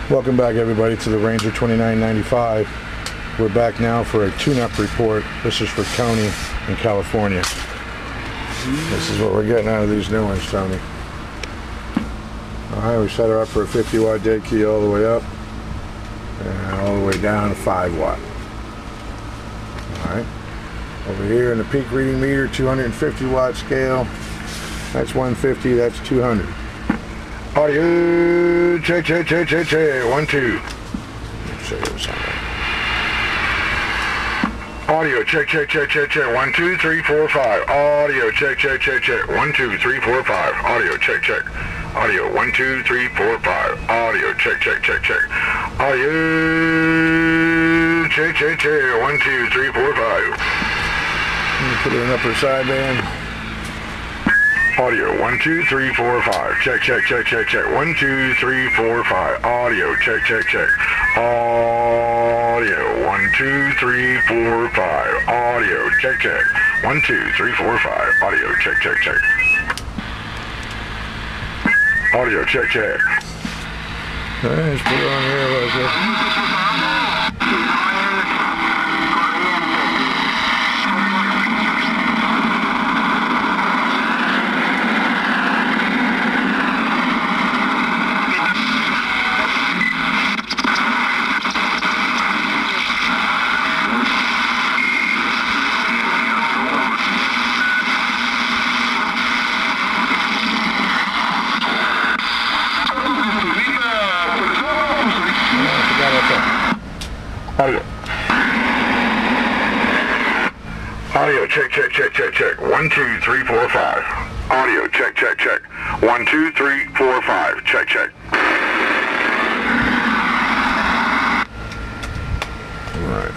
Welcome back, everybody, to the Ranger 2995. We're back now for a tune-up report. This is for Tony in California. This is what we're getting out of these new ones, Tony. Alright, we set her up for a 50 watt dead key all the way up and all the way down to 5 watt. Alright, over here in the peak reading meter, 250 watt scale. That's 150, that's 200. Audio, check, 1, 2. Let's show you something. Audio, check, 1, 2, 3, 4, 5. Audio, check, 1, 2, 3, 4, 5. Audio, check. Audio, 1, 2, 3, 4, 5. Audio, check. Audio, check, 1, 2, 3, 4, 5. Put it in upper sideband. Audio, 1, 2, 3, 4, 5. Check. 1, 2, 3, 4, 5. Audio, check. Audio, 1, 2, 3, 4, 5. Audio, check. 1, 2, 3, 4, 5. Audio, check. Audio, check. Alright, let's put it on here like this. Audio, check. 1, 2, 3, 4, 5. Audio, check. 1, 2, 3, 4, 5. Check. All right.